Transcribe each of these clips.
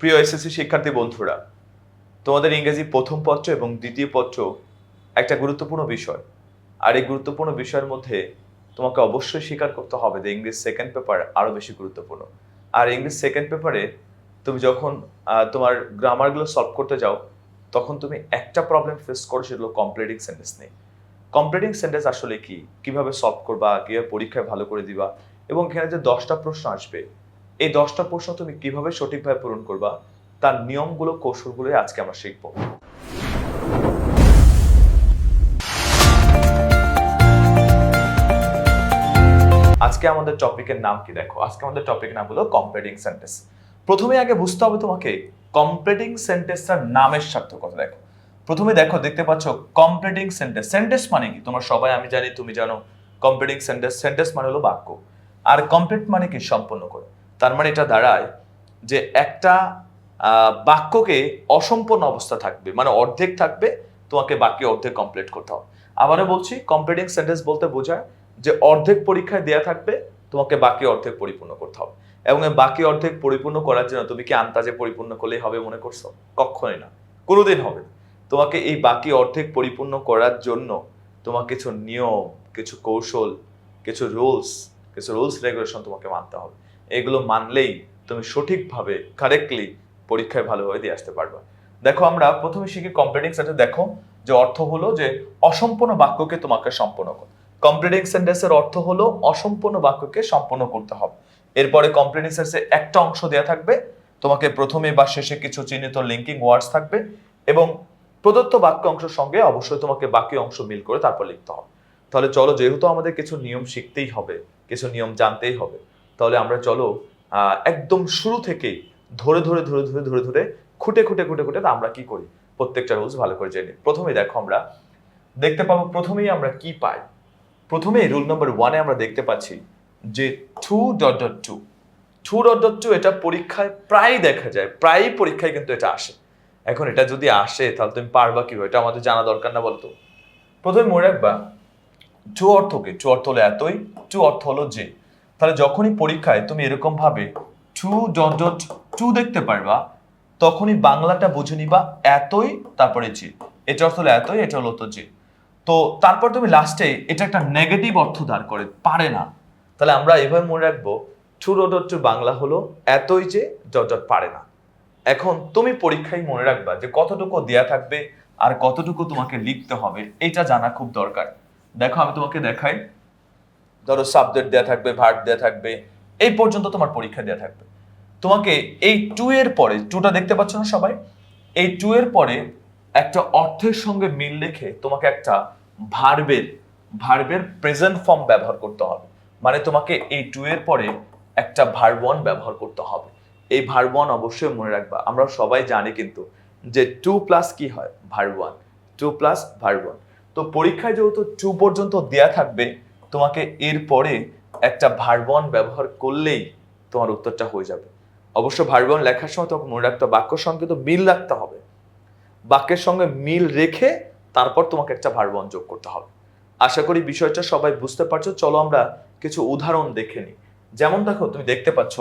প্রিয় এসএসসি শিক্ষার্থী বন্ধুরা, তোমাদের ইংরেজি প্রথম পত্র এবং দ্বিতীয় পত্র একটা গুরুত্বপূর্ণ বিষয়। আর এই গুরুত্বপূর্ণ বিষয়ের মধ্যে তোমাকে অবশ্যই স্বীকার করতে হবে যে ইংলিশ সেকেন্ড পেপার আরো বেশি গুরুত্বপূর্ণ। আর ইংলিশ সেকেন্ড পেপারে তুমি যখন তোমার গ্রামারগুলো সলভ করতে যাও, তখন তুমি একটা প্রবলেম ফেস করো, সেগুলো কমপ্লিটিং সেন্টেন্স নেই। কমপ্লিটিং সেন্টেন্স আসলে কি, কিভাবে সলভ করবা, কিভাবে পরীক্ষায় ভালো করে দিবা, এবং এখানে যে 10টা প্রশ্ন আসবে, এই 10টা প্রশ্ন তুমি কিভাবে সঠিকভাবে পূরণ করবা, তার নিয়মগুলো, কৌশলগুলোই আজকে আমরা শিখবো। আজকে আমাদের টপিকের নাম কি দেখো, আজকে আমাদের টপিকের নাম হলো কমপ্লিটিং সেন্টেন্স। প্রথমে আগে বুঝতে হবে তোমাকে কমপ্লিটিং সেন্টেন্সটার নামের সার্থকতা। দেখো প্রথমে দেখো, দেখতে পাচ্ছ কমপ্লিটিং সেন্টেন্স। সেন্টেন্স মানে কি তোমরা সবাই, আমি জানি তুমি জানো, কমপ্লিটিং সেন্টেন্স, সেন্টেন্স মানে হলো বাক্য। আর কমপ্লিট মানে কি সম্পূর্ণ করে। তার মানে এটা দাঁড়ায় যে একটা বাক্যকে অসম্পূর্ণ অবস্থা থাকবে, মানে অর্ধেক থাকবে, তোমাকে বাকি অর্ধেক কমপ্লিট করতে হবে। আবারও বলছি, কমপ্লিটিং সেন্টেন্স বলতে বোঝায় যে অর্ধেক পরীক্ষায় দেয়া থাকবে, তোমাকে বাকি অর্ধেক পরিপূর্ণ করতে হবে। এবং এই বাকি অর্ধেক পরিপূর্ণ করার জন্য তুমি কি আন্দাজে পরিপূর্ণ করলেই হবে মনে করছো? কখনোই না, কোনোদিন হবে না। তোমাকে এই বাকি অর্ধেক পরিপূর্ণ করার জন্য তোমার কিছু নিয়ম, কিছু কৌশল, কিছু রুলস রেগুলেশন তোমাকে মানতে হবে। এগুলো মানলেই তুমি সঠিকভাবে, কারেক্টলি পরীক্ষায় ভালোভাবে দিয়ে আসতে পারবে। দেখো আমরা প্রথমে শিখি কমপ্লিটিং সেন্টেন্স। দেখো যে অর্থ হলো যে অসম্পূর্ণ বাক্যকে তোমাকে সম্পূর্ণ করতে। কমপ্লিটিং সেন্টেন্সের অর্থ হলো অসম্পূর্ণ বাক্যকে সম্পূর্ণ করতে হবে। এরপরে কমপ্লিটিং সেন্টেন্সে একটা অংশ দেয়া থাকবে, তোমাকে প্রথমে বা শেষে কিছু চিহ্নিত লিঙ্কিং ওয়ার্ডস থাকবে, এবং প্রদত্ত বাক্য অংশের সঙ্গে অবশ্যই তোমাকে বাকি অংশ মিল করে তারপর লিখতে হবে। তাহলে চলো, যেহেতু আমাদের কিছু নিয়ম শিখতেই হবে, কিছু নিয়ম জানতেই হবে, তাহলে আমরা চলো একদম শুরু থেকেই ধরে ধরে ধরে ধরে ধরে ধরে খুঁটে খুঁটে খুঁটে খুঁটে আমরা কি করি, প্রত্যেকটা রুলস ভালো করে জেনে। প্রথমে দেখো আমরা দেখতে পাবো, প্রথমেই আমরা কি পাই। প্রথমে রুল নাম্বার 1-এ আমরা দেখতে পাচ্ছি যে 2.2 এটা পরীক্ষায় প্রায় দেখা যায়, প্রায় পরীক্ষায় কিন্তু এটা আসে। এখন এটা যদি আসে তাহলে তুমি পারবা কিভাবে, এটা আমাদের জানা দরকার না বলতো? প্রথমে মনে রাখবা টু অর্থ কি, টু অর্থ হলো এতই, টু অর্থ হলো যে। তাহলে যখনই পরীক্ষায় তুমি এরকম ভাবে 2.2 দেখতে পারবা, তখনই বাংলাটা বুঝে নিবা এতই, তারপরে যে। এটা অর্থ হলো এতই, এটা হলো তো যে। তো তারপর তুমি লাস্টে এটা একটা নেগেটিভ অর্থ দাঁড় করে, পারে না। তাহলে আমরা এভাবে মনে রাখবো 2.2 বাংলা হলো এতই যে পারে না। এখন তুমি পরীক্ষায় মনে রাখবা যে কতটুকু দেয়া থাকবে আর কতটুকু তোমাকে লিখতে হবে, এটা জানা খুব দরকার। দেখো আমি তোমাকে দেখাই, ধরো সাবজেক্ট দেয়া থাকবে, ভার্ব দেয়া থাকবে, এই পর্যন্ত তোমার পরীক্ষা দেয়া থাকবে। তোমাকে এই 2 এর পরে, 2টা দেখতে পাচ্ছ না সবাই, এই 2 এর পরে একটা অর্থের সঙ্গে মিল রেখে তোমাকে একটা ভার্বের প্রেজেন্ট ফর্ম ব্যবহার করতে হবে। মানে তোমাকে এই 2 এর পরে একটা ভার্ব 1 ব্যবহার করতে হবে। এই ভার্ব 1 অবশ্যই মনে রাখবা। আমরা সবাই জানি কিন্তু যে 2 প্লাস কি হয়, ভার্ব 1, 2 প্লাস ভার্ব 1। তো পরীক্ষায় যেহেতু 2 পর্যন্ত দেয়া থাকবে, তোমাকে এরপরে একটা ভার্ব 1 ব্যবহার করলেই তোমার উত্তরটা হয়ে যাবে। অবশ্য ভার্ব 1 লেখার সময় তোমাকে মনে রাখতে হবে বাক্যের সঙ্গে তো মিল রাখতে হবে। বাক্যের সঙ্গে মিল রেখে তারপর তোমাকে একটা ভার্ব 1 যোগ করতে হবে। আশা করি বিষয়টা সবাই বুঝতে পারছো। চলো আমরা কিছু উদাহরণ দেখে নিই। যেমন দেখো, তুমি দেখতে পাচ্ছ,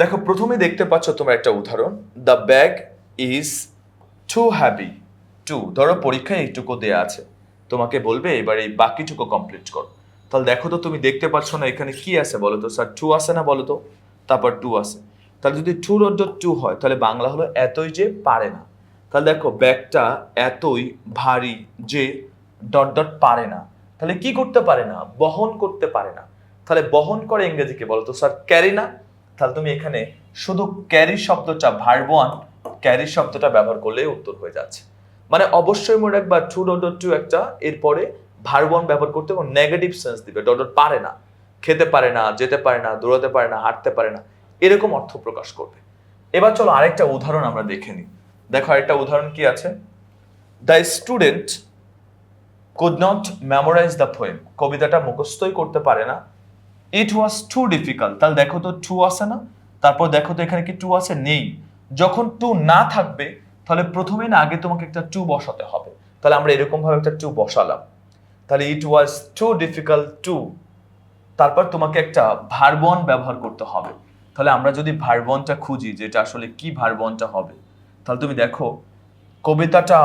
দেখো প্রথমে দেখতে পাচ্ছ তোমরা একটা উদাহরণ, the bag is too heavy to. ধরো পরীক্ষায় এইটুকু দেয়া আছে, তোমাকে বলবে এবার এই বাকিটুকু কমপ্লিট করো। তাহলে দেখো তো, তুমি দেখতে পাচ্ছ না এখানে কি আছে বলো তো? স্যার 2 আছে না বলো তো? তারপর 2 আছে। তাহলে যদি 2.2 হয় তাহলে বাংলা হলো এতই যে পারে না। তাহলে দেখো ব্যাগটা এতই ভারী যে পারে না। তাহলে কি করতে পারে না? বহন করতে পারে না। তাহলে বহন করে ইংরেজিকে বলো তো? স্যার ক্যারি না। তাহলে তুমি এখানে শুধু ক্যারি শব্দটা, ভার্ব 1 ক্যারি শব্দটা ব্যবহার করলেই উত্তর হয়ে যাচ্ছে। মানে অবশ্যই মনে রাখবা 2.2 একটা, এরপরে ভার্ব 1 ব্যবহার করতে এবং নেগেটিভ সেন্স দিবে। পারে না, খেতে পারে না, যেতে পারে না, দৌড়াতে পারে না, হাঁটতে পারে না, এরকম অর্থ প্রকাশ করবে। এবার চলো আরেকটা উদাহরণ আমরা দেখে নিই। দেখো আরেকটা উদাহরণ কি আছে, the student could not memorize the poem. কবিতাটা মুখস্থই করতে পারে না। It was too difficult. তাহলে দেখো তো 2 আছে না? তারপর দেখো তো এখানে কি 2 আছে? নেই। যখন 2 না থাকবে তাহলে প্রথমেই না আগে তোমাকে একটা 2 বসাতে হবে। তাহলে আমরা এরকম ভাবে একটা 2 বসালাম। তাহলে ইট ওয়াজ টু ডিফিকাল্ট টু তারপর তোমাকে একটা ভার্ব ওয়ান ব্যবহার করতে হবে। তাহলে আমরা যদি ভার্ব ওয়ানটা খুঁজি যেটা আসলে কি ভার্ব ওয়ানটা হবে, তাহলে তুমি দেখো কবিতাটা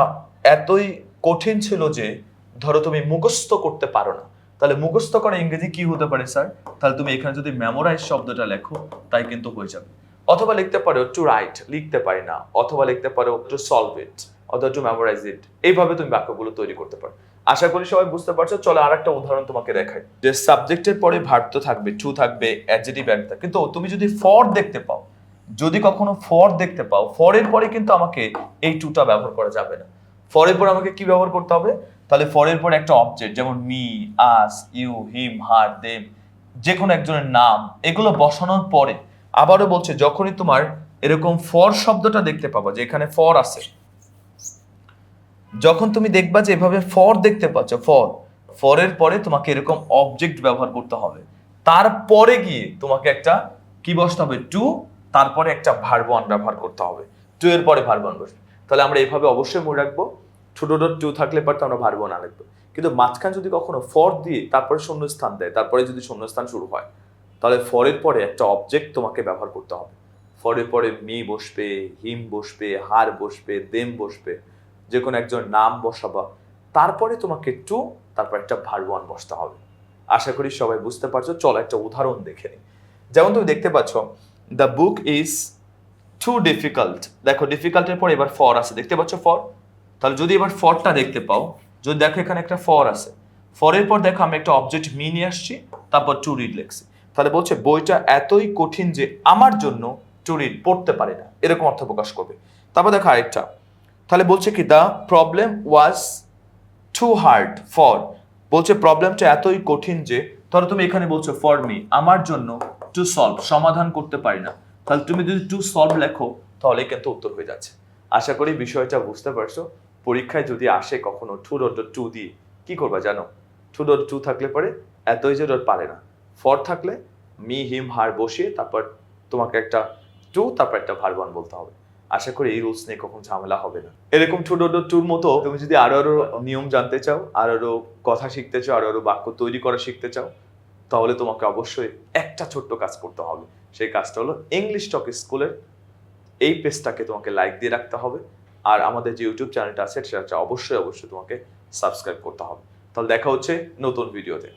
এতই কঠিন ছিল যে ধরো তুমি মুখস্থ করতে পারো না, তাহলে মুখস্থ করা ইংরেজি কি হতে পারে স্যার? তাহলে তুমি এখানে যদি মেমোরাইজ শব্দটা লেখো তাই কিন্তু হয়ে যাবে। অথবা লিখতে পারো টু রাইট, লিখতে পারি না, অথবা লিখতে পারো টু সলভ ইট, অথবা টু মেমোরাইজ ইট। এইভাবে তুমি বাক্যগুলো তৈরি করতে পারো। আশা করি সবাই বুঝতে পারছো। চলো আরেকটা উদাহরণ তোমাকে দেখাই। যে সাবজেক্টের পরে ভার্ব তো থাকবে, টু থাকবে, অ্যাডজেক্টিভ থাকবে, কিন্তু তুমি যদি ফর দেখতে পাও, যদি কখনো ফর দেখতে পাও, ফরের পরে কিন্তু আমাকে এই টুটা ব্যবহার করা যাবে না। ফরের পরে আমাকে কি ব্যবহার করতে হবে? তাহলে ফরের পরে একটা অবজেক্ট, যেমন me, us, you, him, her, them, যে কোনো একজনের নাম, এগুলো বসানোর পরে আবারও বলছে যখনই তোমার এরকম ফর শব্দটা দেখতে পাবা, যে এখানে ফর আছে, যখন তুমি দেখবা যে এভাবে ফর দেখতে পাচ্ছ, ফরের পরে তোমাকে এরকম অবজেক্ট ব্যবহার করতে হবে। তারপরে গিয়ে তোমাকে একটা কি বসতে হবে? টু, তারপরে একটা ভার্ব ওয়ান ব্যবহার করতে হবে। টু এর পরে ভার্ব ওয়ান বসবে। তাহলে আমরা এইভাবে অবশ্যই মনে রাখবো, ছোট টু থাকলে পর তো আমরা ভার্ব ওয়ান লিখবো। কিন্তু মাঝখানে যদি কখনো ফর দিয়ে তারপরে শূন্যস্থান দেয়, তারপরে যদি শূন্যস্থান শুরু হয়, তাহলে ফরের পরে একটা অবজেক্ট তোমাকে ব্যবহার করতে হবে। ফরের পরে মি বসবে, হিম বসবে, হার বসবে, দেম বসবে, যে কোনো একজন নাম বসাবা, তারপরে তোমাকে টু, তারপর একটা ভার্ব ওয়ান বসতে হবে। আশা করি সবাই বুঝতে পারছো। চলো একটা উদাহরণ দেখে নিই। যেমন তুমি দেখতে পাচ্ছ, the book is too difficult. দেখো ডিফিকাল্টের পর এবার ফর আছে, দেখতে পাচ্ছ ফর। তাহলে যদি এবার ফরটা দেখতে পাও, যদি দেখো এখানে একটা ফর আছে, ফরের পর দেখো আমি একটা অবজেক্ট মি নিয়ে আসছি, তারপর টু রিড লিখছি। তাহলে বলছে বইটা এতই কঠিন যে আমার জন্য টু রিড, পড়তে পারে না, এরকম অর্থ প্রকাশ করবে। তারপর দেখো আরেকটা, তাহলে বলছে কি the problem was too hard for, বলছে প্রবলেমটা এতই কঠিন যে, ধরো তুমি এখানে বলছো ফর মি, আমার জন্য, টু সলভ, সমাধান করতে পারি না, তাহলে তুমি যদি টু সলভ লেখো তাহলে কিন্তু উত্তর হয়ে যাচ্ছে। আশা করি বিষয়টা বুঝতে পারছো। পরীক্ষায় যদি আসে কখনো টু ডট টু দিয়ে, কি করবা জানো? টু ডট টু থাকলে পরে এতই যে ডট পারে না, ফর থাকলে মি, হিম, হার বসিয়ে তারপর তোমাকে একটা টু, তারপর একটা ভার্ব ওয়ান বলতে হবে। আশা করি এই রুলস নিয়ে কখন ঝামেলা হবে না। এরকম টু ডট টুর মতো তুমি যদি আরো নিয়ম জানতে চাও, আরো কথা শিখতে চাও, আরো বাক্য তৈরি করা শিখতে চাও, তাহলে তোমাকে অবশ্যই একটা ছোট্ট কাজ করতে হবে। সেই কাজটা হলো ইংলিশ টক স্কুলের এই পেজটাকে তোমাকে লাইক দিয়ে রাখতে হবে, আর আমাদের যে ইউটিউব চ্যানেলটা আছে সেটা অবশ্যই তোমাকে সাবস্ক্রাইব করতে হবে। তাহলে দেখা হচ্ছে নতুন ভিডিওতে।